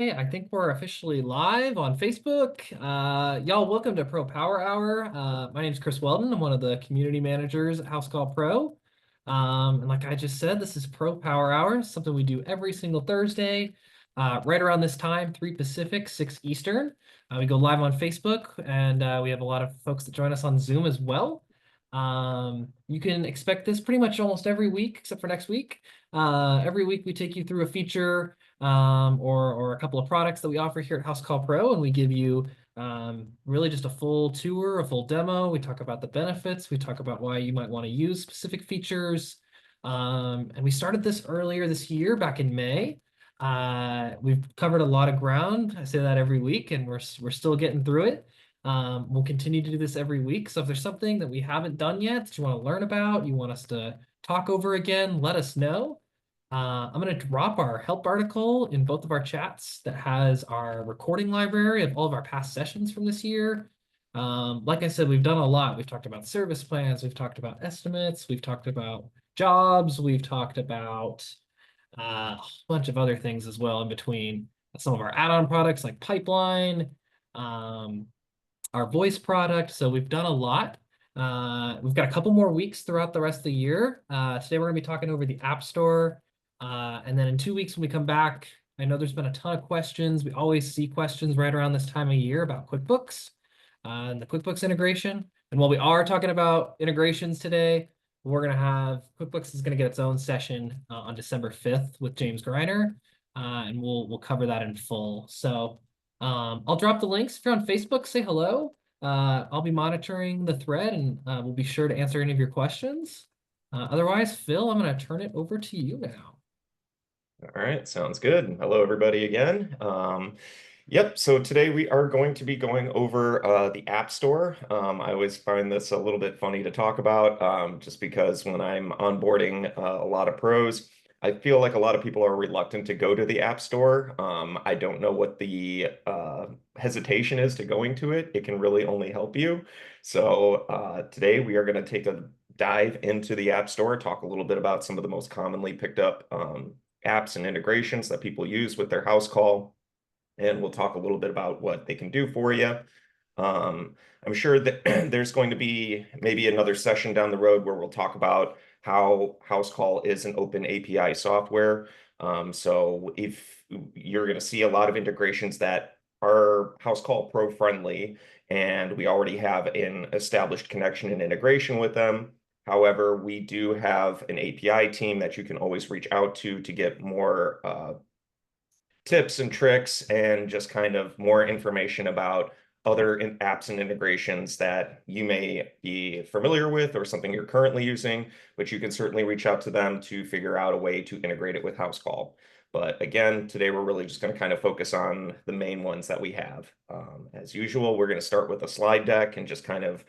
I think we're officially live on Facebook. Y'all, welcome to Pro Power Hour. My name is Chris Weldon. I'm one of the community managers at Housecall Pro. And like I just said, this is Pro Power Hour, something we do every single Thursday, right around this time, 3 Pacific, 6 Eastern. We go live on Facebook, and we have a lot of folks that join us on Zoom as well. You can expect this pretty much almost every week, except for next week. Every week we take you through a feature or a couple of products that we offer here at Housecall Pro, and we give you really just a full tour, a full demo. We talk about the benefits. We talk about why you might want to use specific features. And we started this earlier this year, back in May. We've covered a lot of ground. I say that every week, and we're still getting through it. We'll continue to do this every week. So if there's something that we haven't done yet that you want to learn about, you want us to talk over again, let us know. I'm going to drop our help article in both of our chats that has our recording library of all of our past sessions from this year. Like I said, we've done a lot. We've talked about service plans, we've talked about estimates, we've talked about jobs, we've talked about a bunch of other things as well in between. Some of our add-on products like Pipeline, um, our voice product. So we've done a lot. We've got a couple more weeks throughout the rest of the year. Today we're going to be talking over the App Store. And then in 2 weeks when we come back, I know there's been a ton of questions. We always see questions right around this time of year about QuickBooks and the QuickBooks integration. And while we are talking about integrations today, we're going to have QuickBooks is going to get its own session on December 5th with James Greiner, and we'll cover that in full. So I'll drop the links. If you're on Facebook, say hello. I'll be monitoring the thread, and we'll be sure to answer any of your questions. Otherwise, Phil, I'm going to turn it over to you now. All right, sounds good. Hello, everybody again. Yep, so today we are going to be going over the App Store. I always find this a little bit funny to talk about just because when I'm onboarding a lot of pros, I feel like a lot of people are reluctant to go to the App Store. I don't know what the hesitation is to going to it. It can really only help you. So today we are going to take a dive into the App Store, talk a little bit about some of the most commonly picked up apps and integrations that people use with their house call. And we'll talk a little bit about what they can do for you. I'm sure that there's going to be maybe another session down the road where we'll talk about how house call is an open API software. So if you're going to see a lot of integrations that are house call pro friendly, and we already have an established connection and integration with them. However, we do have an API team that you can always reach out to get more tips and tricks and just kind of more information about other apps and integrations that you may be familiar with or something you're currently using, but you can certainly reach out to them to figure out a way to integrate it with Housecall. But again, today we're really just going to kind of focus on the main ones that we have. As usual, we're going to start with a slide deck and just kind of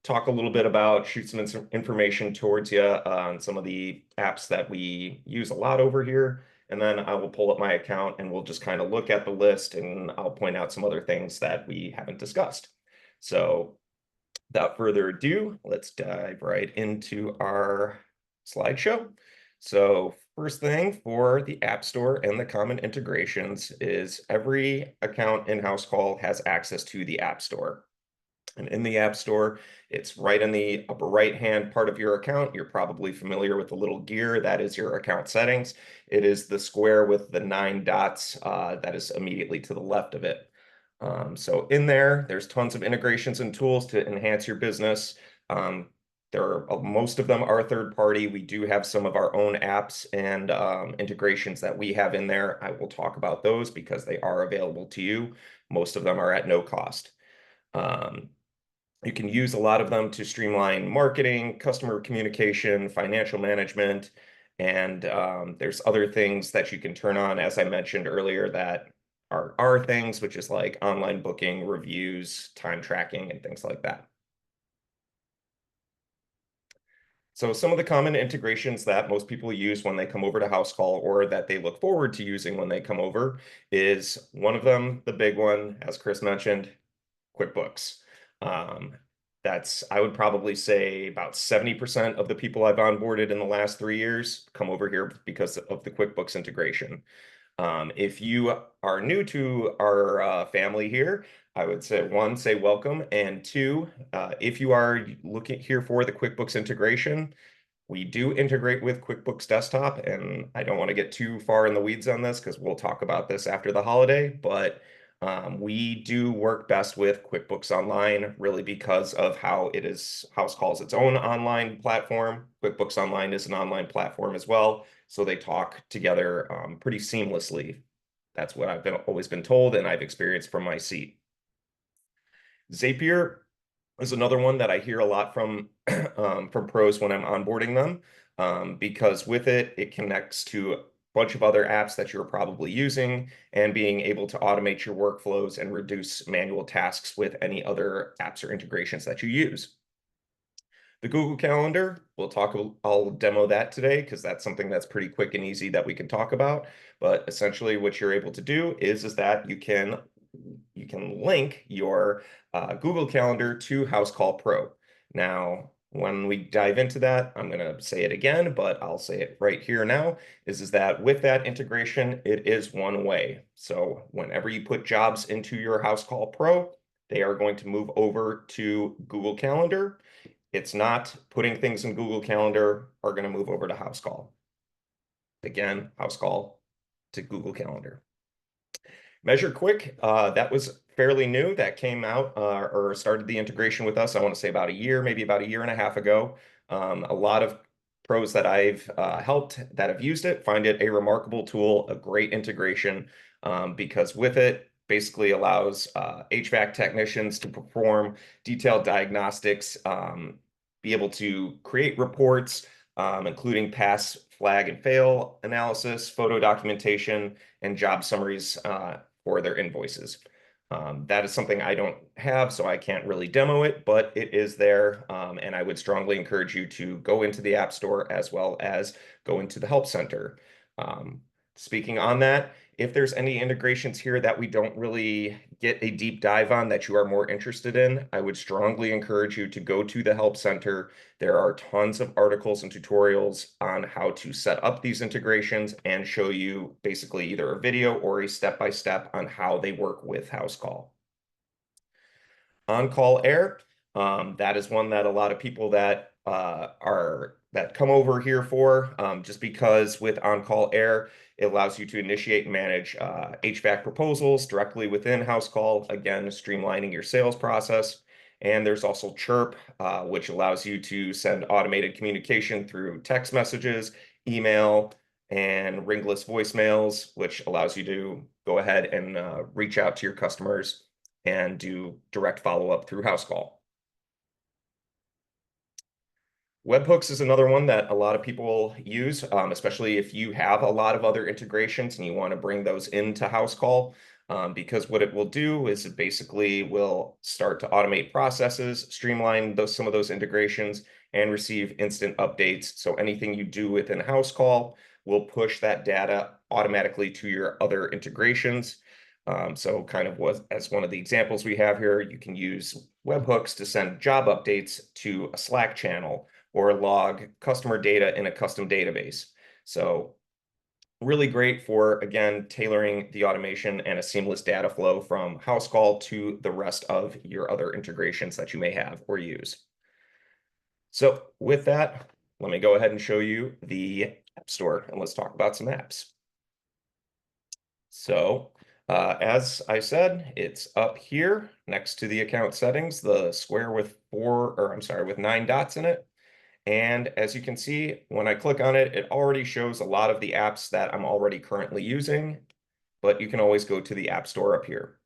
talk a little bit about, shoot some information towards you on some of the apps that we use a lot over here. And then I will pull up my account and we'll just kind of look at the list and I'll point out some other things that we haven't discussed. So without further ado, let's dive right into our slideshow. So first thing for the App Store and the common integrations is every account in Housecall has access to the App Store. And in the App Store, it's right in the upper right-hand part of your account. You're probably familiar with the little gear. That is your account settings. It is the square with the 9 dots that is immediately to the left of it. So in there, there's tons of integrations and tools to enhance your business. Most of them are third-party. We do have some of our own apps and integrations that we have in there. I will talk about those because they are available to you. Most of them are at no cost. You can use a lot of them to streamline marketing, customer communication, financial management, and there's other things that you can turn on, as I mentioned earlier, that are things, which is like online booking, reviews, time tracking, and things like that. So some of the common integrations that most people use when they come over to Housecall or that they look forward to using when they come over is one of them, the big one, as Chris mentioned, QuickBooks. I would probably say about 70% of the people I've onboarded in the last 3 years come over here because of the QuickBooks integration. If you are new to our family here, I would say one, say welcome, and two, if you are looking here for the QuickBooks integration, we do integrate with QuickBooks Desktop, and I don't want to get too far in the weeds on this because we'll talk about this after the holiday, but we do work best with QuickBooks Online really because of how it is, Housecall's its own online platform. QuickBooks Online is an online platform as well, so they talk together pretty seamlessly. That's what always been told, and I've experienced from my seat. Zapier is another one that I hear a lot from from pros when I'm onboarding them, because with it, it connects to a bunch of other apps that you're probably using and being able to automate your workflows and reduce manual tasks with any other apps or integrations that you use. The Google Calendar, I'll demo that today because that's something that's pretty quick and easy that we can talk about. But essentially what you're able to do is that you can link your Google Calendar to Housecall Pro. Now, when we dive into that, I'm going to say it again, but I'll say it right here now, is that with that integration, it is one way. So whenever you put jobs into your Housecall Pro, they are going to move over to Google Calendar. It's not putting things in Google Calendar are going to move over to Housecall. Again, Housecall to Google Calendar. Measure Quick, that was fairly new. That came out or started the integration with us, I want to say about a year, maybe about a year and a half ago. A lot of pros that I've helped that have used it find it a remarkable tool, a great integration, because with it, basically allows HVAC technicians to perform detailed diagnostics, be able to create reports, including pass, flag, and fail analysis, photo documentation, and job summaries for their invoices. That is something I don't have, so I can't really demo it, but it is there. And I would strongly encourage you to go into the App Store as well as go into the Help Center. Speaking on that, if there's any integrations here that we don't really get a deep dive on that you are more interested in, I would strongly encourage you to go to the Help Center. There are tons of articles and tutorials on how to set up these integrations and show you basically either a video or a step-by-step on how they work with Housecall. On-call air, that is one that a lot of people that come over here for, just because with on-call air, it allows you to initiate and manage HVAC proposals directly within Housecall, again, streamlining your sales process. And there's also Chirp, which allows you to send automated communication through text messages, email, and ringless voicemails, which allows you to go ahead and reach out to your customers and do direct follow-up through Housecall. Webhooks is another one that a lot of people use, especially if you have a lot of other integrations and you want to bring those into Housecall, because what it will do is it basically will start to automate processes, streamline some of those integrations, and receive instant updates. So anything you do within Housecall will push that data automatically to your other integrations. So kind of as one of the examples we have here, you can use webhooks to send job updates to a Slack channel or log customer data in a custom database. So really great for, again, tailoring the automation and a seamless data flow from Housecall to the rest of your other integrations that you may have or use. So with that, let me go ahead and show you the App Store and let's talk about some apps. So as I said, it's up here next to the account settings, the square with with 9 dots in it. And as you can see, when I click on it, it already shows a lot of the apps that I'm already currently using, but you can always go to the App Store up here.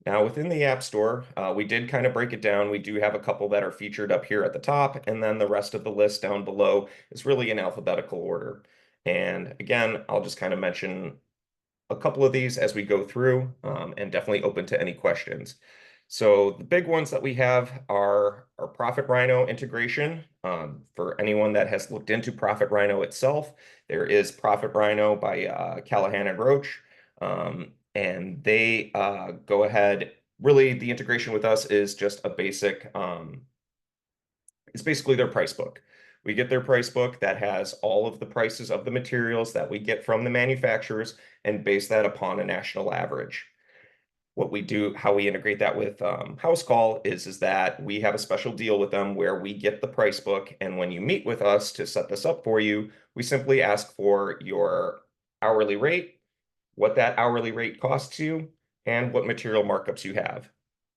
Now within the App Store, we did kind of break it down. We do have a couple that are featured up here at the top, and then the rest of the list down below is really in alphabetical order. And again, I'll just kind of mention a couple of these as we go through, and definitely open to any questions. So the big ones that we have are our Profit Rhino integration. For anyone that has looked into Profit Rhino itself, there is Profit Rhino by Callahan and Roach. And they go ahead, really the integration with us is just a basic, it's basically their price book. We get their price book that has all of the prices of the materials that we get from the manufacturers and base that upon a national average. What we do, how we integrate that with Housecall is that we have a special deal with them where we get the price book, and when you meet with us to set this up for you, we simply ask for your hourly rate, what that hourly rate costs you, and what material markups you have.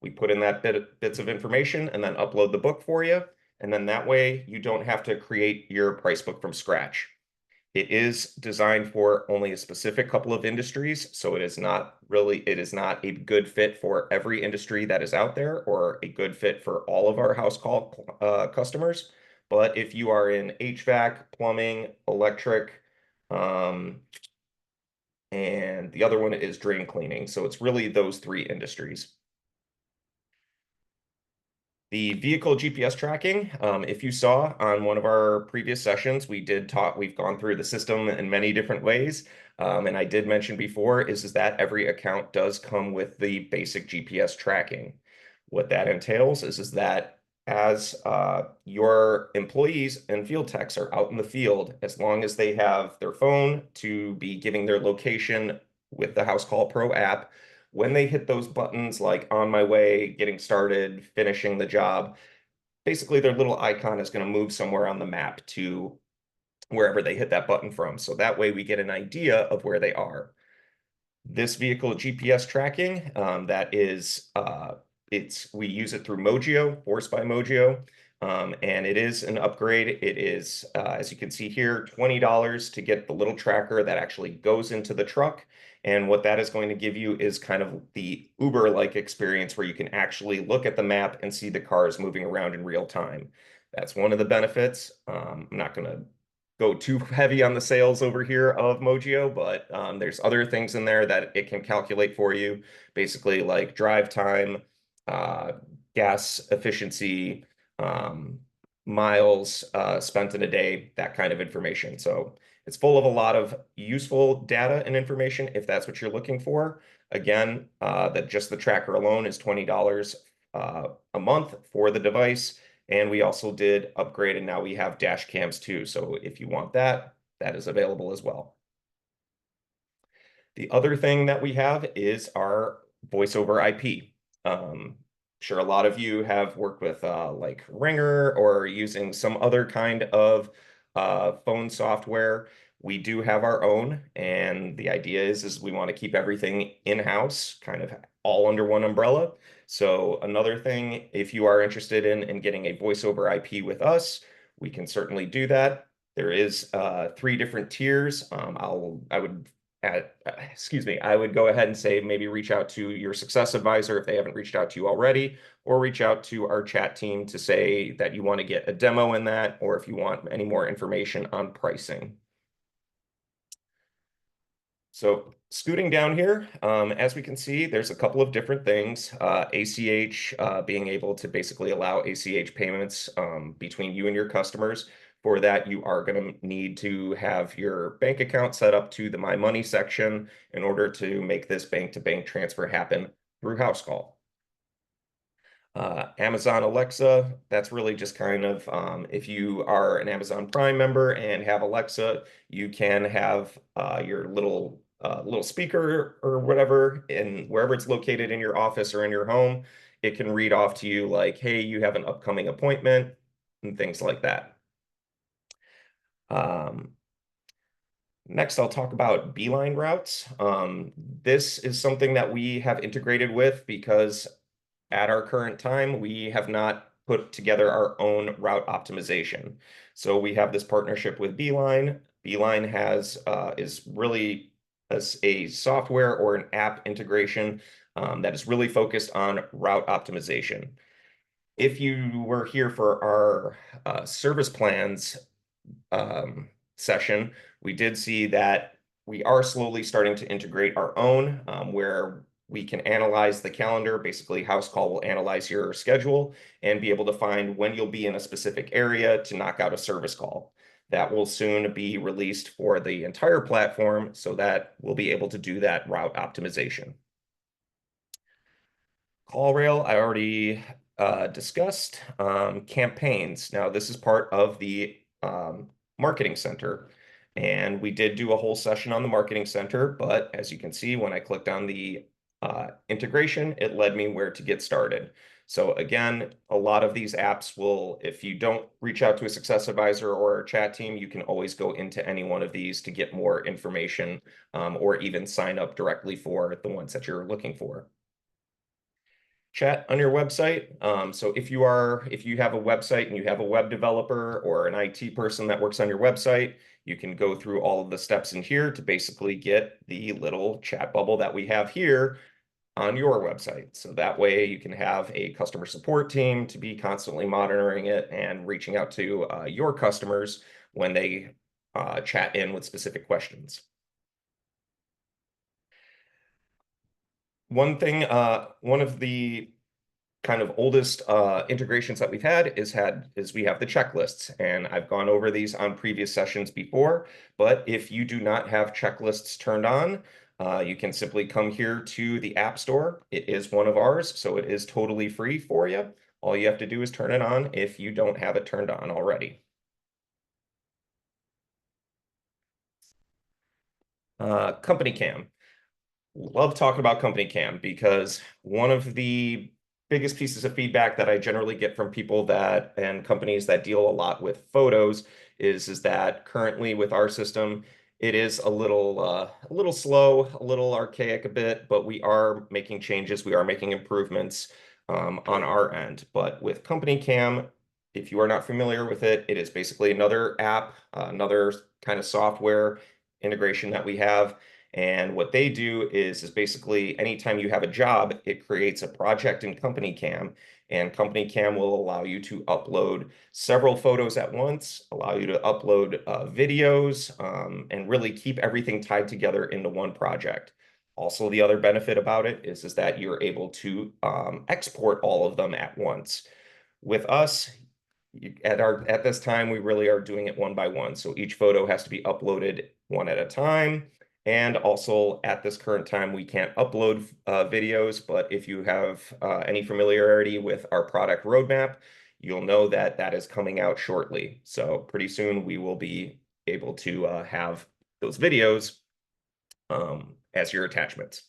We put in that bits of information and then upload the book for you, and then that way you don't have to create your price book from scratch. It is designed for only a specific couple of industries, so it is not a good fit for every industry that is out there or a good fit for all of our house call customers. But if you are in HVAC, plumbing, electric, um, and the other one is drain cleaning, so it's really those three industries. The vehicle GPS tracking, if you saw on one of our previous sessions, we've gone through the system in many different ways. And I did mention before is that every account does come with the basic GPS tracking. What that entails is that as your employees and field techs are out in the field, as long as they have their phone to be giving their location with the Housecall Pro app, when they hit those buttons like on my way, getting started, finishing the job, basically their little icon is going to move somewhere on the map to wherever they hit that button from. So that way we get an idea of where they are. This vehicle GPS tracking, we use it through Mogio, Force by Mogio, and it is an upgrade. It is, as you can see here, $20 to get the little tracker that actually goes into the truck. And what that is going to give you is kind of the Uber-like experience where you can actually look at the map and see the cars moving around in real time. That's one of the benefits. I'm not going to go too heavy on the sales over here of Mogio, but there's other things in there that it can calculate for you, basically like drive time, uh, gas efficiency, um, miles spent in a day, that kind of information. So it's full of a lot of useful data and information if that's what you're looking for. Again, that just the tracker alone is $20 a month for the device. And we also did upgrade, and now we have dash cams too. So if you want that, that is available as well. The other thing that we have is our voice over IP. Sure, a lot of you have worked with like Ringer or using some other kind of phone software. We do have our own, and the idea is we want to keep everything in-house, kind of all under one umbrella. So another thing, if you are interested in getting a voice over IP with us, we can certainly do that. There is three different tiers. I would go ahead and say maybe reach out to your success advisor if they haven't reached out to you already, or reach out to our chat team to say that you want to get a demo in that, or if you want any more information on pricing. So scooting down here, as we can see, there's a couple of different things. ACH, being able to basically allow ACH payments between you and your customers. For that, you are going to need to have your bank account set up to the My Money section in order to make this bank-to-bank transfer happen through Housecall. Amazon Alexa, that's really just kind of if you are an Amazon Prime member and have Alexa, you can have your little speaker or whatever, and wherever it's located in your office or in your home, it can read off to you like, hey, you have an upcoming appointment and things like that. Next, I'll talk about BeeLine routes. This is something that we have integrated with because at our current time, we have not put together our own route optimization. So we have this partnership with BeeLine. BeeLine is really a software or an app integration that is really focused on route optimization. If you were here for our service plans session, we did see that we are slowly starting to integrate our own, where we can analyze the calendar. Basically, Housecall will analyze your schedule and be able to find when you'll be in a specific area to knock out a service call. That will soon be released for the entire platform so that we'll be able to do that route optimization. CallRail, I already discussed. Campaigns. Now, this is part of the Marketing Center. And we did do a whole session on the Marketing Center, but as you can see, when I clicked on the integration, it led me where to get started. So again, a lot of these apps will, if you don't reach out to a success advisor or a chat team, you can always go into any one of these to get more information, or even sign up directly for the ones that you're looking for. Chat on your website. So if you have a website and you have a web developer or an IT person that works on your website, you can go through all of the steps in here to basically get the little chat bubble that we have here on your website. So that way you can have a customer support team to be constantly monitoring it and reaching out to your customers when they chat in with specific questions. One of the kind of oldest integrations that we've had is we have the checklists, and I've gone over these on previous sessions before. But if you do not have checklists turned on, you can simply come here to the App Store. It is one of ours, so it is totally free for you. All you have to do is turn it on if you don't have it turned on already. CompanyCam. Love talking about CompanyCam because one of the biggest pieces of feedback that I generally get from people that and companies that deal a lot with photos is that currently with our system, it is a little slow, a little archaic a bit, but we are making changes, we are making improvements on our end. But with CompanyCam, if you are not familiar with it, it is basically another app, another kind of software integration that we have. And what they do is basically anytime you have a job, it creates a project in CompanyCam, and CompanyCam will allow you to upload several photos at once, allow you to upload videos, and really keep everything tied together into one project. Also, the other benefit about it is that you're able to export all of them at once. With us, at this time, we really are doing it one by one. So each photo has to be uploaded one at a time. And also at this current time, we can't upload videos, but if you have any familiarity with our product roadmap, you'll know that that is coming out shortly. So pretty soon we will be able to have those videos as your attachments.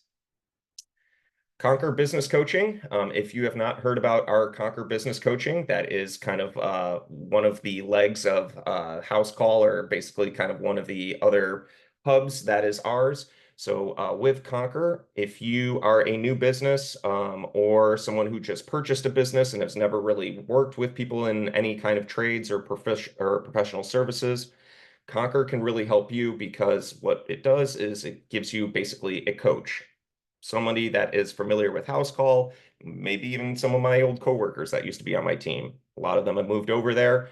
Conquer Business Coaching. If you have not heard about our Conquer Business Coaching, that is kind of one of the legs of Housecall, or basically kind of one of the other hubs that is ours. So with Conquer, if you are a new business or someone who just purchased a business and has never really worked with people in any kind of trades or professional services, Conquer can really help you, because what it does is it gives you basically a coach, somebody that is familiar with Housecall, maybe even some of my old coworkers that used to be on my team. A lot of them have moved over there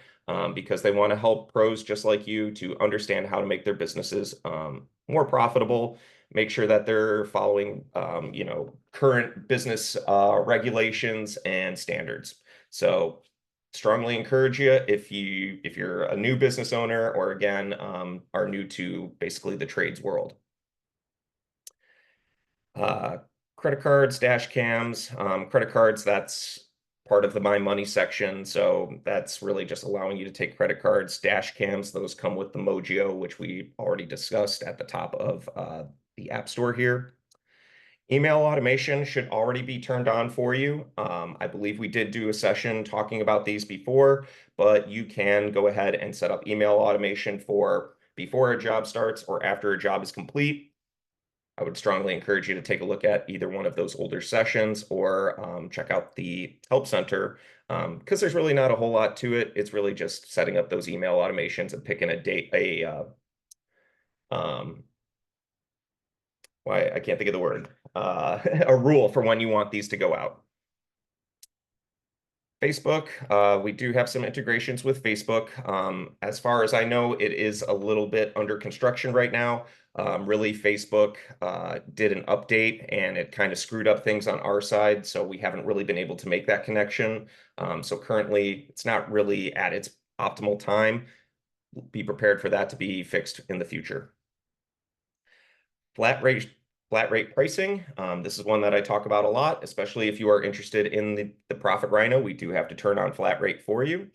because they want to help pros just like you to understand how to make their businesses more profitable, make sure that they're following current business regulations and standards. So strongly encourage you, if you're a new business owner or again are new to basically the trades world. Credit cards, dash cams, credit cards, that's part of the My Money section. So that's really just allowing you to take credit cards. Dash cams, those come with the Mojio, which we already discussed at the top of the App Store here. Email automation should already be turned on for you. I believe we did do a session talking about these before, but you can go ahead and set up email automation for before a job starts or after a job is complete. I would strongly encourage you to take a look at either one of those older sessions or check out the Help Center, because there's really not a whole lot to it. It's really just setting up those email automations and picking I can't think of the word, a rule for when you want these to go out. Facebook, we do have some integrations with Facebook. As far as I know, it is a little bit under construction right now. Really, Facebook did an update and it kind of screwed up things on our side, so we haven't really been able to make that connection. So currently, it's not really at its optimal time. Be prepared for that to be fixed in the future. Flat rate pricing. This is one that I talk about a lot, especially if you are interested in the Profit Rhino. We do have to turn on flat rate for you.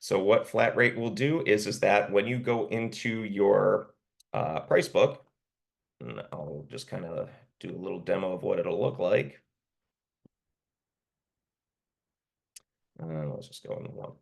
So what flat rate will do is that when you go into your price book, and I'll just kind of do a little demo of what it'll look like. Let's just go in one.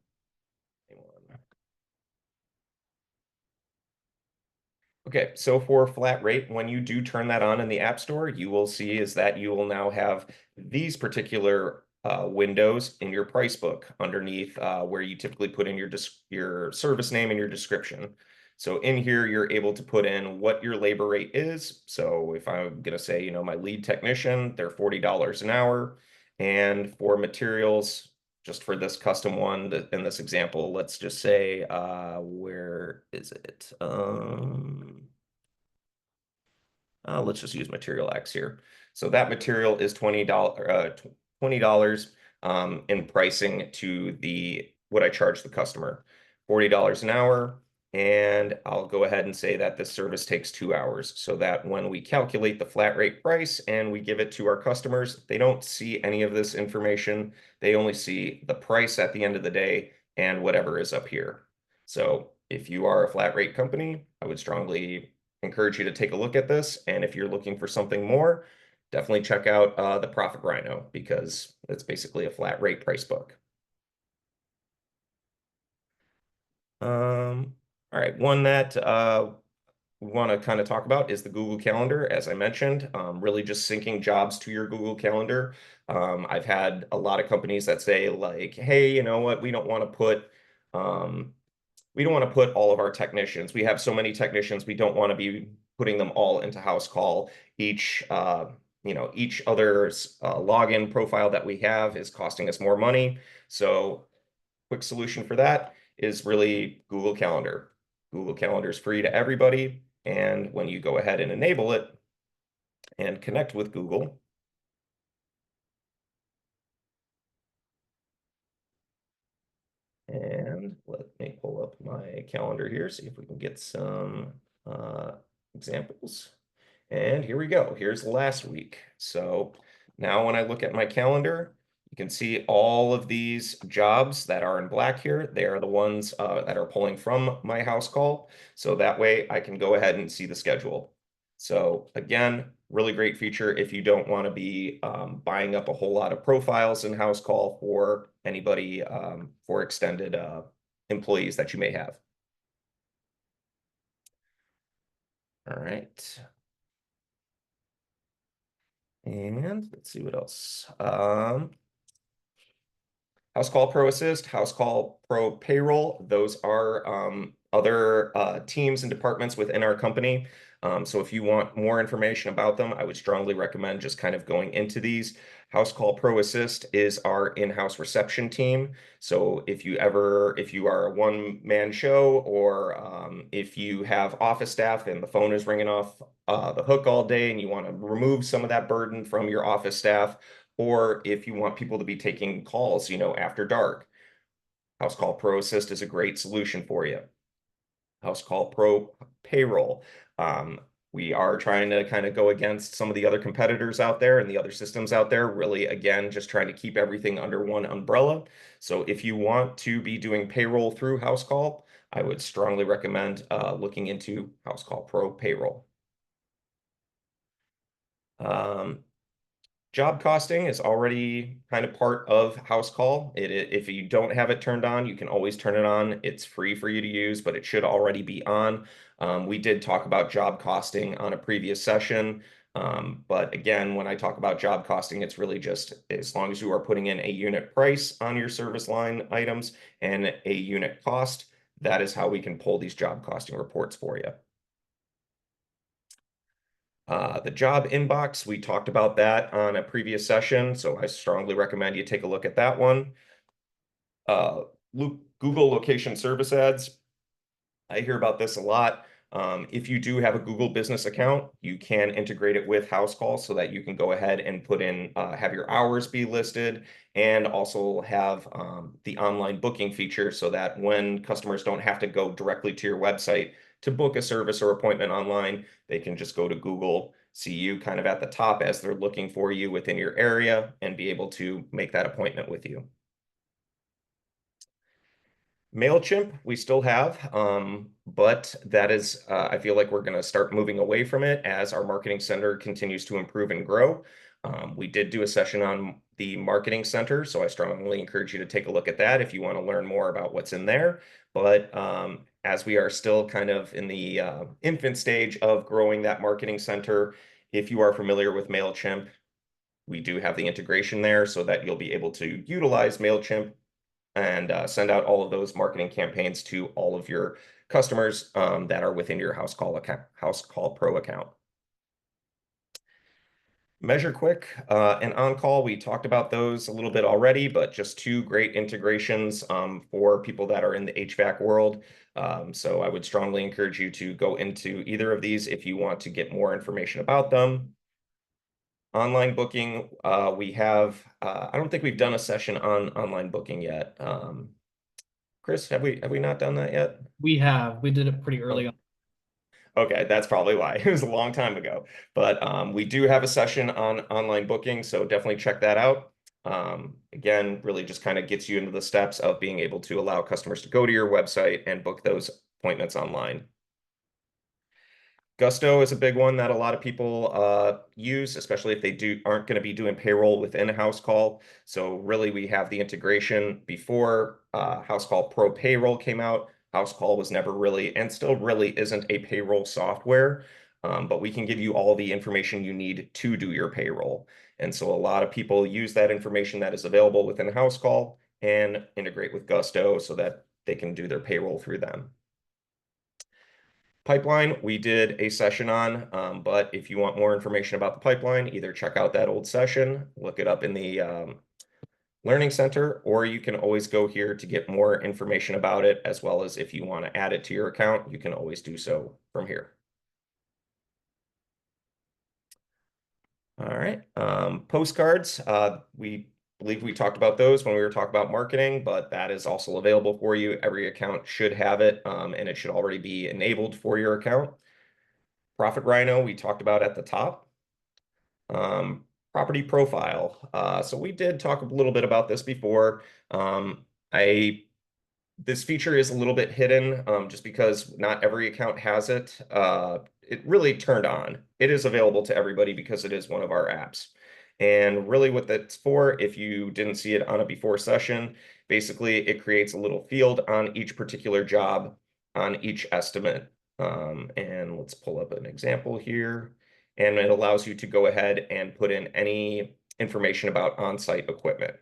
Okay, so for flat rate, when you do turn that on in the App Store, you will see is that you will now have these particular windows in your price book underneath where you typically put in your service name and your description. So in here, you're able to put in what your labor rate is. So if I'm going to say, my lead technician, they're $40 an hour. And for materials, just for this custom one, in this example, let's just say, where is it? Let's just use material X here. So that material is $20 in pricing to what I charge the customer, $40 an hour. And I'll go ahead and say that this service takes 2 hours so that when we calculate the flat rate price and we give it to our customers, they don't see any of this information. They only see the price at the end of the day and whatever is up here. So if you are a flat rate company, I would strongly encourage you to take a look at this. And if you're looking for something more, definitely check out the Profit Rhino because it's basically a flat rate price book. All right, one that we want to kind of talk about is the Google Calendar, as I mentioned, really just syncing jobs to your Google Calendar. I've had a lot of companies that say like, hey, you know what, we don't want to put all of our technicians. We have so many technicians, we don't want to be putting them all into house call. Each other's login profile that we have is costing us more money. So quick solution for that is really Google Calendar. Google Calendar is free to everybody. And when you go ahead and enable it and connect with Google, and let me pull up my calendar here, see if we can get some examples. And here we go. Here's last week. So now when I look at my calendar, you can see all of these jobs that are in black here. They are the ones that are pulling from my house call. So that way I can go ahead and see the schedule. So again, really great feature if you don't want to be buying up a whole lot of profiles in house call for anybody for extended employees that you may have. All right. And let's see what else. Housecall Pro Assist, Housecall Pro Payroll, those are other teams and departments within our company. So if you want more information about them, I would strongly recommend just kind of going into these. Housecall Pro Assist is our in-house reception team. So if you are a one-man show or if you have office staff and the phone is ringing off the hook all day and you want to remove some of that burden from your office staff, or if you want people to be taking calls, after dark, Housecall Pro Assist is a great solution for you. Housecall Pro Payroll. We are trying to kind of go against some of the other competitors out there and the other systems out there, really, again, just trying to keep everything under one umbrella. So if you want to be doing payroll through Housecall, I would strongly recommend looking into Housecall Pro Payroll. Job costing is already kind of part of Housecall. If you don't have it turned on, you can always turn it on. It's free for you to use, but it should already be on. We did talk about job costing on a previous session. But again, when I talk about job costing, it's really just as long as you are putting in a unit price on your service line items and a unit cost, that is how we can pull these job costing reports for you. The job inbox, we talked about that on a previous session, so I strongly recommend you take a look at that one. Google location service ads. I hear about this a lot. If you do have a Google business account, you can integrate it with Housecall so that you can go ahead and put in, have your hours be listed and also have the online booking feature so that when customers don't have to go directly to your website to book a service or appointment online, they can just go to Google, see you kind of at the top as they're looking for you within your area and be able to make that appointment with you. Mailchimp, we still have, but that is, I feel like we're going to start moving away from it as our marketing center continues to improve and grow. We did do a session on the marketing center, so I strongly encourage you to take a look at that if you want to learn more about what's in there. But as we are still kind of in the infant stage of growing that marketing center, if you are familiar with Mailchimp, we do have the integration there so that you'll be able to utilize Mailchimp and send out all of those marketing campaigns to all of your customers that are within your Housecall Pro account. Measure Quick and On-Call, we talked about those a little bit already, but just two great integrations for people that are in the HVAC world. So I would strongly encourage you to go into either of these if you want to get more information about them. Online booking, we have, I don't think we've done a session on online booking yet. Chris, have we not done that yet? We did it pretty early Oh, on. okay, that's probably why. It was a long time ago. But we do have a session on online booking, so definitely check that out. Again, really just kind of gets you into the steps of being able to allow customers to go to your website and book those appointments online. Gusto is a big one that a lot of people use, especially if they aren't going to be doing payroll within Housecall. So really, we have the integration before Housecall Pro Payroll came out. Housecall was never really, and still really isn't a payroll software, but we can give you all the information you need to do your payroll. And so a lot of people use that information that is available within Housecall and integrate with Gusto so that they can do their payroll through them. Pipeline, we did a session on, but if you want more information about the pipeline, either check out that old session, look it up in the Learning Center, or you can always go here to get more information about it, as well as if you want to add it to your account, you can always do so from here. All right, postcards, we believe we talked about those when we were talking about marketing, but that is also available for you. Every account should have it, and it should already be enabled for your account. Profit Rhino, we talked about at the top. Property profile. So we did talk a little bit about this before. This feature is a little bit hidden just because not every account has it. It really turned on. It is available to everybody because it is one of our apps. And really what that's for, if you didn't see it on a before session, basically it creates a little field on each particular job on each estimate. And let's pull up an example here. And it allows you to go ahead and put in any information about on-site equipment.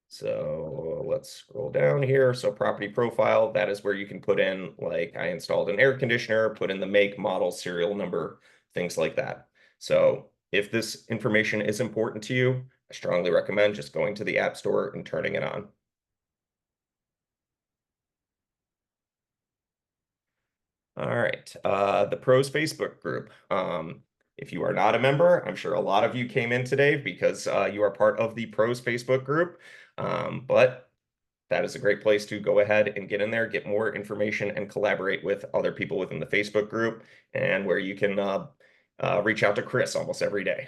So let's scroll down here. So property profile, that is where you can put in, like, I installed an air conditioner, put in the make, model, serial number, things like that. So if this information is important to you, I strongly recommend just going to the App Store and turning it on. All right, the Pros Facebook group. If you are not a member, I'm sure a lot of you came in today because you are part of the Pros Facebook group. But that is a great place to go ahead and get in there, get more information, and collaborate with other people within the Facebook group, and where you can reach out to Chris almost every day.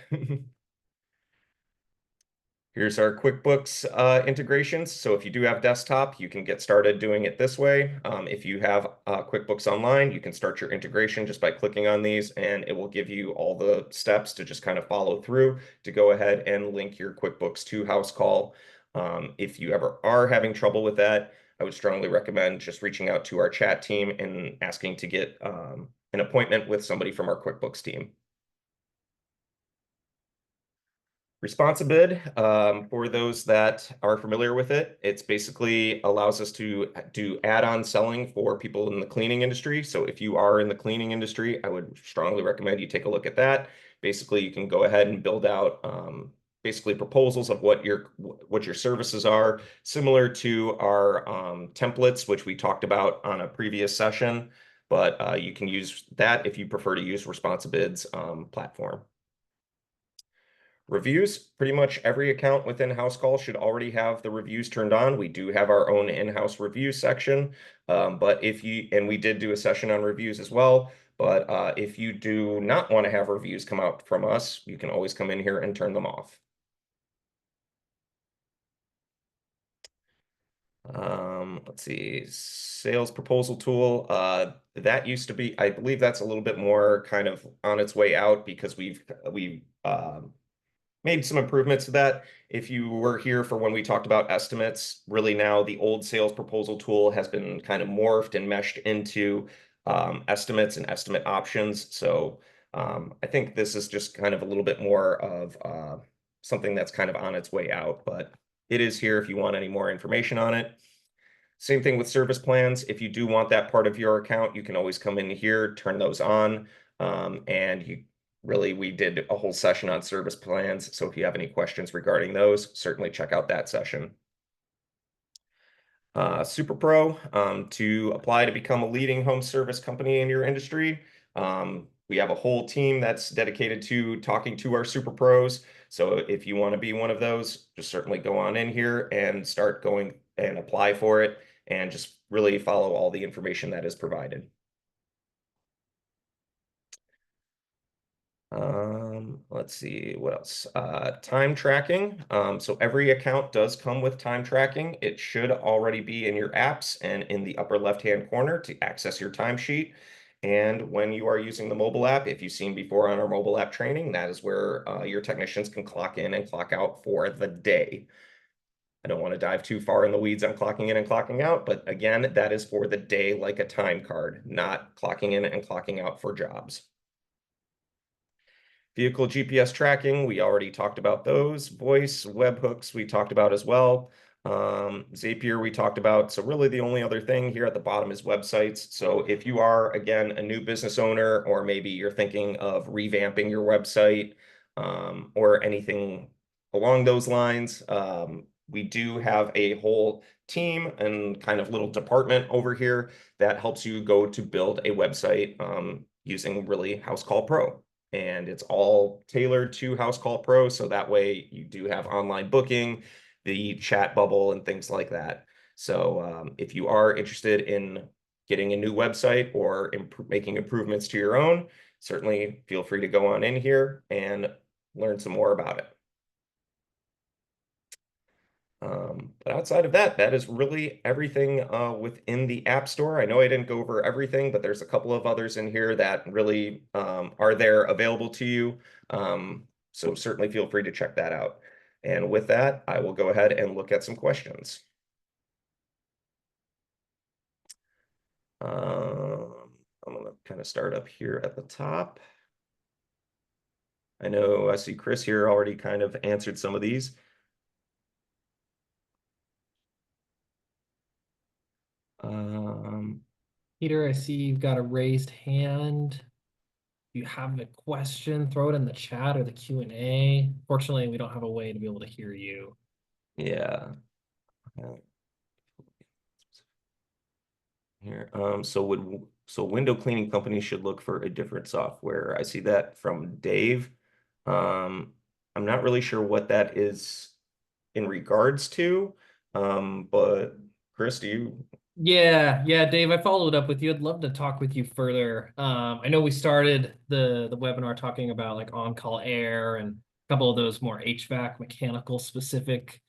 Here's our QuickBooks integrations. So if you do have desktop, you can get started doing it this way. If you have QuickBooks Online, you can start your integration just by clicking on these, and it will give you all the steps to just kind of follow through to go ahead and link your QuickBooks to Housecall. If you ever are having trouble with that, I would strongly recommend just reaching out to our chat team and asking to get an appointment with somebody from our QuickBooks team. Responsibid, for those that are familiar with it, it's basically allows us to do add-on selling for people in the cleaning industry. So if you are in the cleaning industry, I would strongly recommend you take a look at that. Basically, you can go ahead and build out basically proposals of what your services are, similar to our templates, which we talked about on a previous session. But you can use that if you prefer to use Responsibid's platform. Reviews, pretty much every account within Housecall should already have the reviews turned on. We do have our own in-house review section, but and we did do a session on reviews as well, but if you do not want to have reviews come out from us, you can always come in here and turn them off. Let's see, sales proposal tool. That used to be, I believe that's a little bit more kind of on its way out because we've made some improvements to that. If you were here for when we talked about estimates, really now the old sales proposal tool has been kind of morphed and meshed into estimates and estimate options. So I think this is just kind of a little bit more of something that's kind of on its way out, but it is here if you want any more information on it. Same thing with service plans. If you do want that part of your account, you can always come in here, turn those on. We did a whole session on service plans. So if you have any questions regarding those, certainly check out that session. Super Pro, to apply to become a leading home service company in your industry. We have a whole team that's dedicated to talking to our Super Pros. So if you want to be one of those, just certainly go on in here and start going and apply for it and just really follow all the information that is provided. Let's see what else. Time tracking. So every account does come with time tracking. It should already be in your apps and in the upper left-hand corner to access your timesheet. And when you are using the mobile app, if you've seen before on our mobile app training, that is where your technicians can clock in and clock out for the day. I don't want to dive too far in the weeds on clocking in and clocking out, but again, that is for the day like a time card, not clocking in and clocking out for jobs. Vehicle GPS tracking, we already talked about those. Voice, webhooks, we talked about as well. Zapier, we talked about. So really the only other thing here at the bottom is websites. So if you are, again, a new business owner, or maybe you're thinking of revamping your website or anything along those lines, we do have a whole team and kind of little department over here that helps you go to build a website using really Housecall Pro. And it's all tailored to Housecall Pro, so that way you do have online booking, the chat bubble, and things like that. So if you are interested in getting a new website or making improvements to your own, certainly feel free to go on in here and learn some more about it. But outside of that, that is really everything within the App Store. I know I didn't go over everything, but there's a couple of others in here that really are there available to you. So certainly feel free to check that out. And with that, I will go ahead and look at some questions. I'm going to kind of start up here at the top. I know I see Chris here already kind of answered some of these. Peter, I see you've got a raised hand. If you have a question, throw it in the chat or the Q&A. Fortunately, we don't have a way to be able to hear you. Yeah. Here, so window cleaning companies should look for a different software. I see that from Dave. I'm not really sure what that is in regards to, but Chris, do you? Yeah, Dave, I followed up with you. I'd love to talk with you further. I know we started the webinar talking about like on-call air and a couple of those more HVAC mechanical specific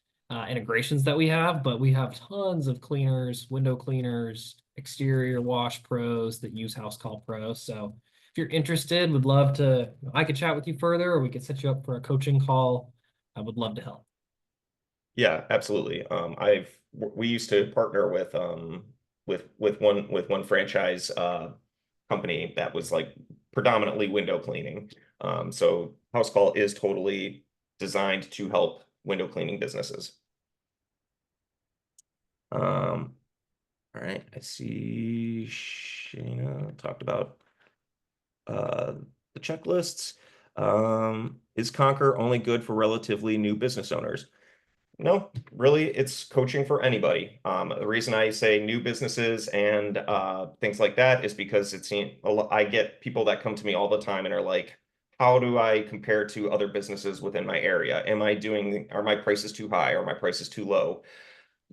integrations that we have, but we have tons of cleaners, window cleaners, exterior wash pros that use Housecall Pro. So if you're interested, would love to, I could chat with you further, or we could set you up for a coaching call. I would love to help. Yeah, absolutely. We used to partner with one franchise company that was like predominantly window cleaning. So Housecall is totally designed to help window cleaning businesses. All right, I see Shayna talked about the checklists. Is Conquer only good for relatively new business owners? No, really, it's coaching for anybody. The reason I say new businesses and things like that is because I get people that come to me all the time and are like, how do I compare to other businesses within my area? Are my prices too high or my prices too low?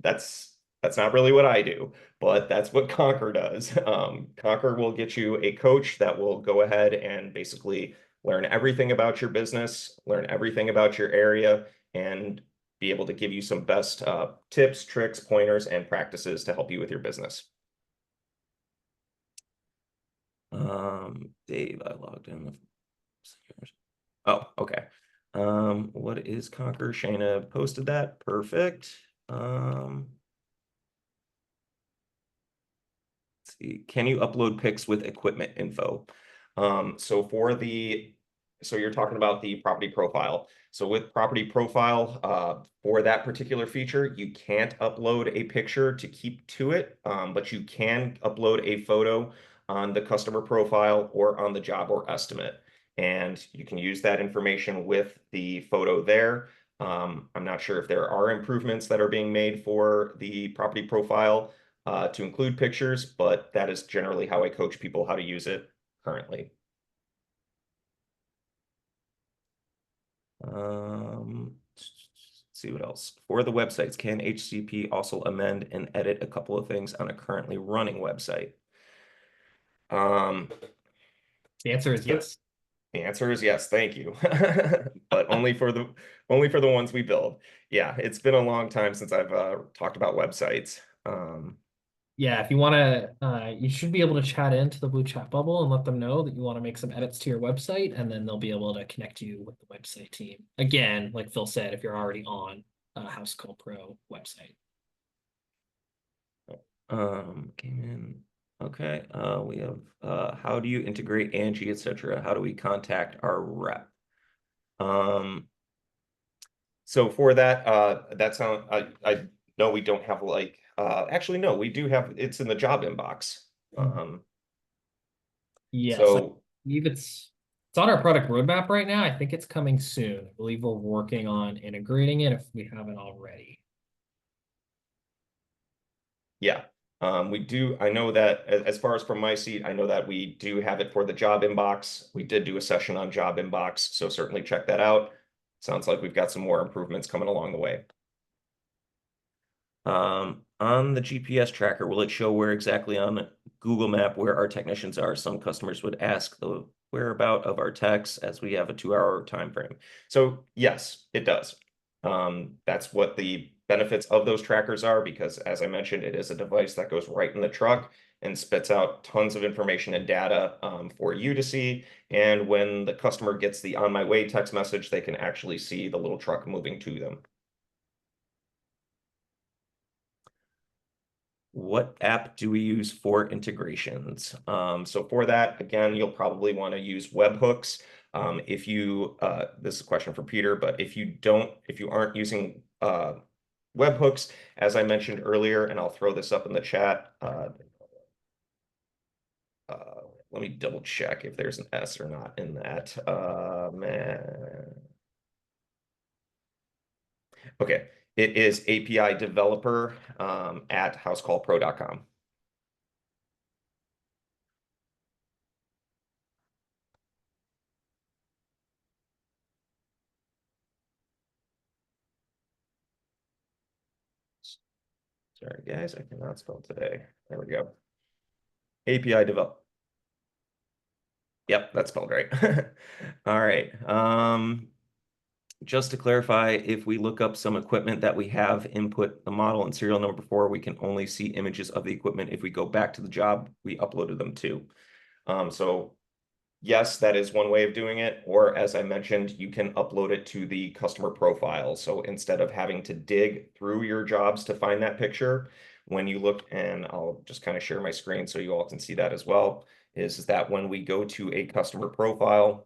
That's not really what I do, but that's what Conquer does. Conquer will get you a coach that will go ahead and basically learn everything about your business, learn everything about your area, and be able to give you some best tips, tricks, pointers, and practices to help you with your business. Dave, I logged in. Oh, okay. What is Conquer? Shayna posted that. Perfect. Let's see. Can you upload pics with equipment info? So you're talking about the property profile. So with property profile, for that particular feature, you can't upload a picture to keep to it, but you can upload a photo on the customer profile or on the job or estimate. And you can use that information with the photo there. I'm not sure if there are improvements that are being made for the property profile to include pictures, but that is generally how I coach people how to use it currently. Let's see what else. For the websites, can HCP also amend and edit a couple of things on a currently running website? The answer is yes. The answer is yes, thank you. But only for the ones we build. Yeah, it's been a long time since I've talked about websites. Yeah, if you want to, you should be able to chat into the blue chat bubble and let them know that you want to make some edits to your website, and then they'll be able to connect you with the website team. Again, like Phil said, if you're already on a Housecall Pro website. Came in. Okay. We have how do you integrate Angie, etc.? How do we contact our rep? So for that, that sound I know we don't have like actually no, we do have it's in the job inbox. Yes, I So believe it's on our product roadmap right now. I think it's coming soon. I believe we're working on integrating it if we haven't already. yeah. We do, I know that as far as from my seat, I know that we do have it for the job inbox. We did do a session on job inbox, so certainly check that out. Sounds like we've got some more improvements coming along the way. On the GPS tracker, will it show where exactly on Google Map where our technicians are? Some customers would ask the whereabout of our techs as we have a 2-hour time frame. So yes, it does. That's what the benefits of those trackers are, because as I mentioned, it is a device that goes right in the truck and spits out tons of information and data for you to see. And when the customer gets the on my way text message, they can actually see the little truck moving to them. What app do we use for integrations? So for that, again, you'll probably want to use webhooks. If you, this is a question for Peter, but if you aren't using webhooks, as I mentioned earlier, and I'll throw this up in the chat. Let me double check if there's an S or not in that. Man. Okay, it is API developer at housecallpro.com. Sorry, guys, I cannot spell today. There we go. API develop. Yep, that's spelled right. All right. Just to clarify, if we look up some equipment that we have input the model and serial number for, we can only see images of the equipment if we go back to the job we uploaded them to. So yes, that is one way of doing it. Or as I mentioned, you can upload it to the customer profile. So instead of having to dig through your jobs to find that picture, when you look, and I'll just kind of share my screen so you all can see that as well, is that when we go to a customer profile,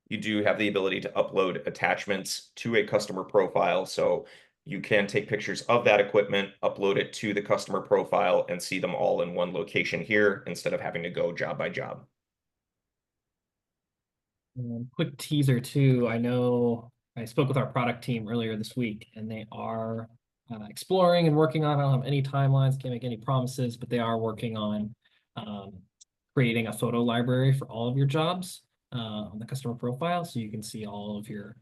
you do have the ability to upload attachments to a customer profile. So you can take pictures of that equipment, upload it to the customer profile, and see them all in one location here instead of having to go job by job. Quick teaser too. I know I spoke with our product team earlier this week, and they are exploring and working on. I don't have any timelines, can't make any promises, but they are working on creating a photo library for all of your jobs on the customer profile, so you can see all of your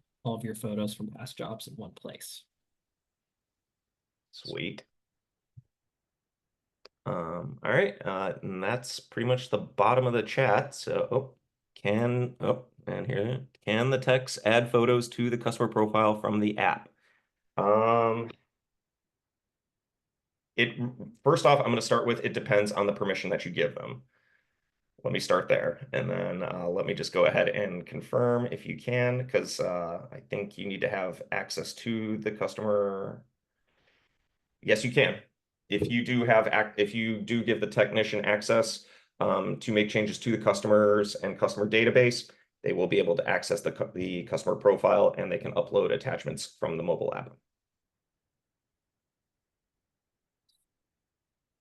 photos from past jobs in one place. Sweet. All right, and that's pretty much the bottom of the chat. So, and here, can the text add photos to the customer profile from the app? Um, it first off, I'm going to start with it depends on the permission that you give them. Let me start there, and then let me just go ahead and confirm if you can, because I think you need to have access to the customer. Yes, you can. If you do give the technician access to make changes to the customers and customer database, they will be able to access the customer profile and they can upload attachments from the mobile app.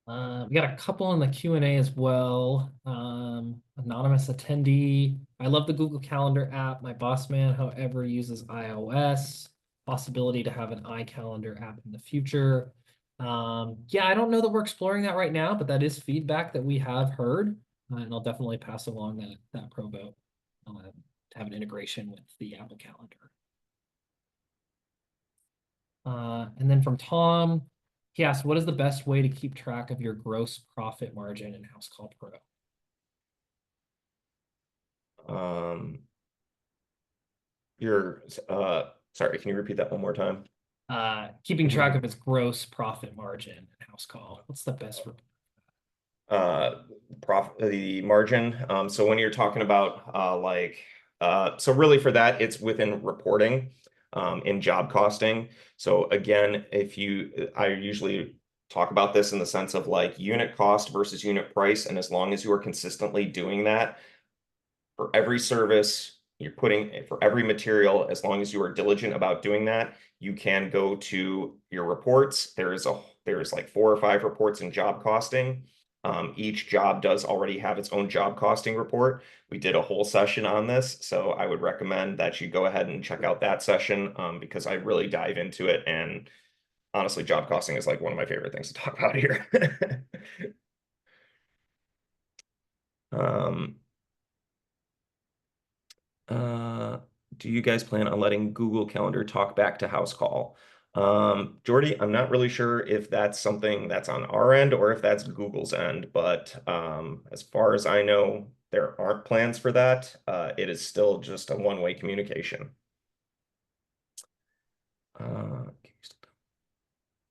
We got a couple in the Q&A as well. Anonymous attendee. I love the Google Calendar app. My boss man, however, uses iOS. Possibility to have an iCalendar app in the future. Yeah, I don't know that we're exploring that right now, but that is feedback that we have heard. And I'll definitely pass along that pro vote to have an integration with the Apple Calendar. And then from Tom, he asked, what is the best way to keep track of your gross profit margin in Housecall Pro? Um, you're sorry, can you repeat that one more time? Keeping track of his gross profit margin in Housecall. What's the best? The margin. So when you're talking about so really for that, it's within reporting in job costing. So again, I usually talk about this in the sense of like unit cost versus unit price. And as long as you are consistently doing that for every service you're putting for every material, as long as you are diligent about doing that, you can go to your reports. There's like 4 or 5 reports in job costing. Each job does already have its own job costing report. We did a whole session on this, so I would recommend that you go ahead and check out that session because I really dive into it. And honestly, job costing is like one of my favorite things to talk about here. um, Uh, do you guys plan on letting Google Calendar talk back to Housecall? Jordy, I'm not really sure if that's something that's on our end or if that's Google's end, but as far as I know, there aren't plans for that. It is still just a one-way communication. Uh,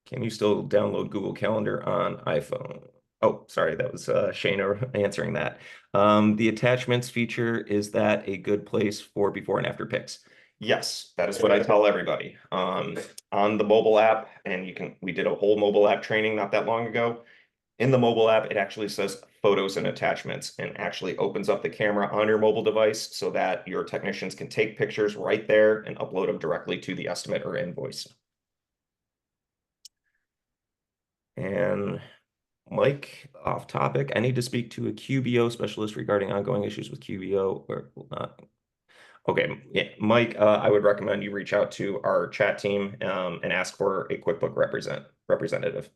can you still download Google Calendar on iPhone? Oh, sorry, that was Shayna answering that. The attachments feature, is that a good place for before and after pics? Yes, that is what I tell everybody. On the mobile app, and we did a whole mobile app training not that long ago. In the mobile app, it actually says photos and attachments and actually opens up the camera on your mobile device so that your technicians can take pictures right there and upload them directly to the estimate or invoice. And Mike, off topic, I need to speak to a QBO specialist regarding ongoing issues with QBO or okay, yeah, Mike, I would recommend you reach out to our chat team and ask for a QuickBook representative.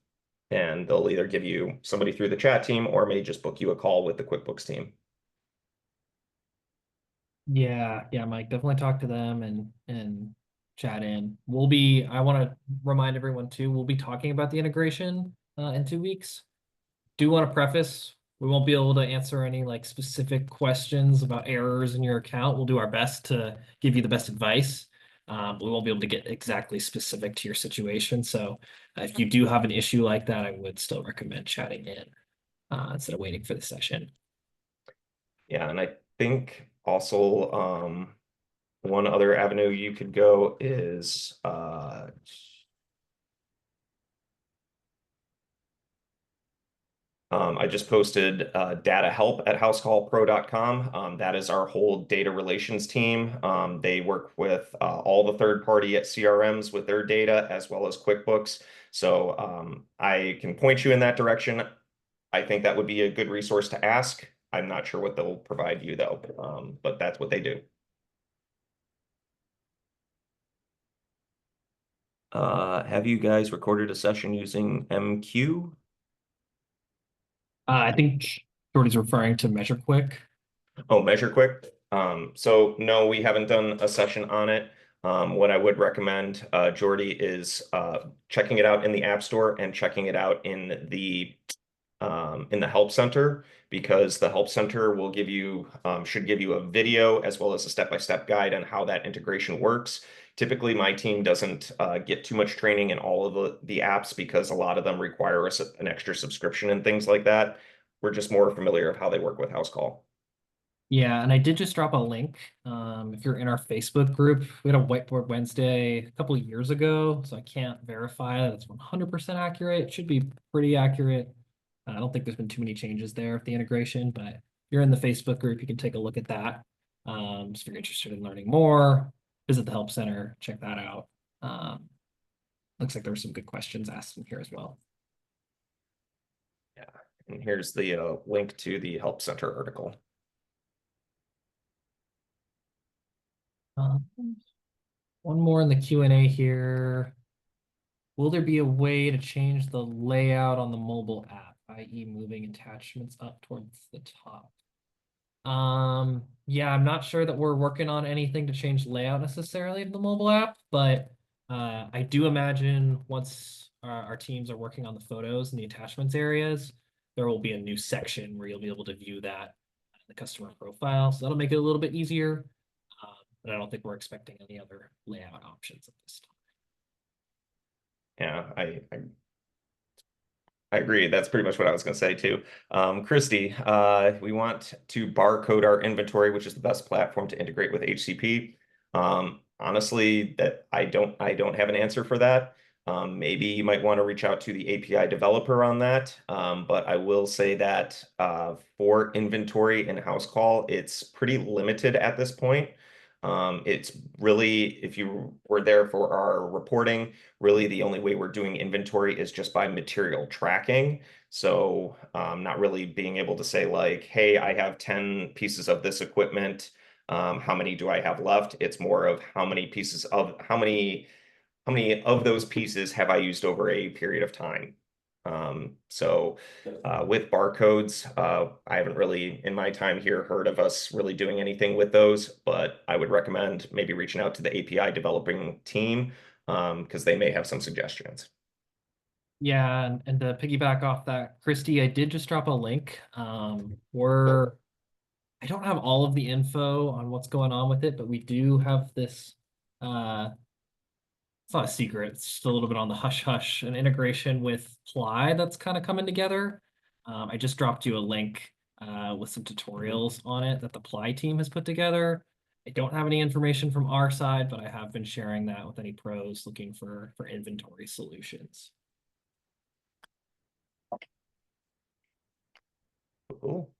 And they'll either give you somebody through the chat team or may just book you a call with the QuickBooks team. Yeah, Mike, definitely talk to them and chat in. I want to remind everyone too, we'll be talking about the integration in 2 weeks. Do want to preface, we won't be able to answer any like specific questions about errors in your account. We'll do our best to give you the best advice. But we won't be able to get exactly specific to your situation. So if you do have an issue like that, I would still recommend chatting in instead of waiting for the session. Yeah, and I think also one other avenue you could go is I just posted data help at housecallpro.com. That is our whole data relations team. They work with all the third-party CRMs with their data as well as QuickBooks. So I can point you in that direction. I think that would be a good resource to ask. I'm not sure what they'll provide you though, but that's what they do. Have you guys recorded a session using MQ? I think Jordy's referring to Measure Quick. Oh, Measure Quick. So no, we haven't done a session on it. What I would recommend, Jordy, is checking it out in the App Store and checking it out in the in the Help Center, because the Help Center will give you should give you a video as well as a step-by-step guide on how that integration works. Typically, my team doesn't get too much training in all of the apps because a lot of them require us an extra subscription and things like that. We're just more familiar of how they work with Housecall. Yeah, and I did just drop a link. If you're in our Facebook group, we had a whiteboard Wednesday a couple of years ago, so I can't verify that it's 100% accurate. It should be pretty accurate. I don't think there's been too many changes there with the integration, but if you're in the Facebook group, you can take a look at that. So if you're interested in learning more, visit the Help Center, check that out. Looks like there were some good questions asked in here as well. Yeah, and here's the link to the Help Center article. One more in the Q&A here. Will there be a way to change the layout on the mobile app, i.e. moving attachments up towards the top? Yeah, I'm not sure that we're working on anything to change layout necessarily of the mobile app, but I do imagine once our teams are working on the photos and the attachments areas, there will be a new section where you'll be able to view that in the customer profile. So that'll make it a little bit easier. But I don't think we're expecting any other layout options at this time. Yeah, I agree. That's pretty much what I was going to say too. Christy, we want to barcode our inventory, which is the best platform to integrate with HCP. Honestly, that I don't have an answer for that. Maybe you might want to reach out to the API developer on that. But I will say that for inventory and Housecall, it's pretty limited at this point. It's really, if you were there for our reporting, really the only way we're doing inventory is just by material tracking. So not really being able to say like, hey, I have 10 pieces of this equipment. How many do I have left? It's more of how many of those pieces have I used over a period of time. With barcodes, I haven't really, in my time here, heard of us really doing anything with those, but I would recommend maybe reaching out to the API developing team because they may have some suggestions. Yeah, and to piggyback off that, Christy, I did just drop a link. I don't have all of the info on what's going on with it, but we do have this it's not a secret, it's just a little bit on the hush hush, an integration with Ply that's kind of coming together. I just dropped you a link with some tutorials on it that the Ply team has put together. I don't have any information from our side, but I have been sharing that with any pros looking for inventory solutions. Cool.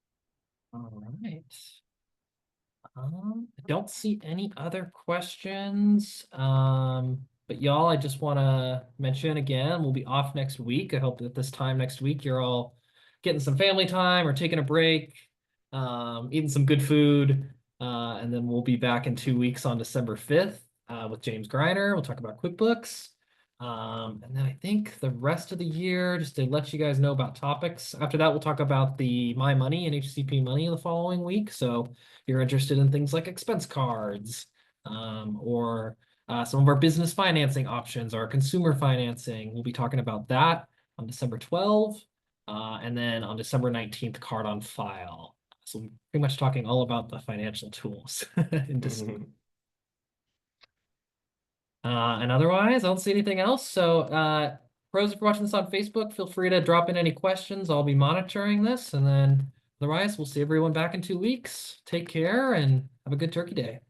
All right. I don't see any other questions. But y'all, I just want to mention again, we'll be off next week. I hope that this time next week you're all getting some family time or taking a break, eating some good food. And then we'll be back in 2 weeks on December 5th with James Griner. We'll talk about QuickBooks. And then I think the rest of the year, just to let you guys know about topics. After that, we'll talk about the My Money and HCP Money the following week. So if you're interested in things like expense cards or some of our business financing options, our consumer financing, we'll be talking about that on December 12th. And then on December 19th, card on file. So we're pretty much talking all about the financial tools in December. And otherwise, I don't see anything else. So, pros, if you're watching this on Facebook, feel free to drop in any questions. I'll be monitoring this. And then otherwise, we'll see everyone back in 2 weeks. Take care and have a good Turkey Day.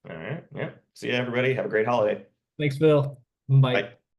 All right. Yeah. See you, everybody. Have a great holiday. Thanks, Bill. Bye. Bye.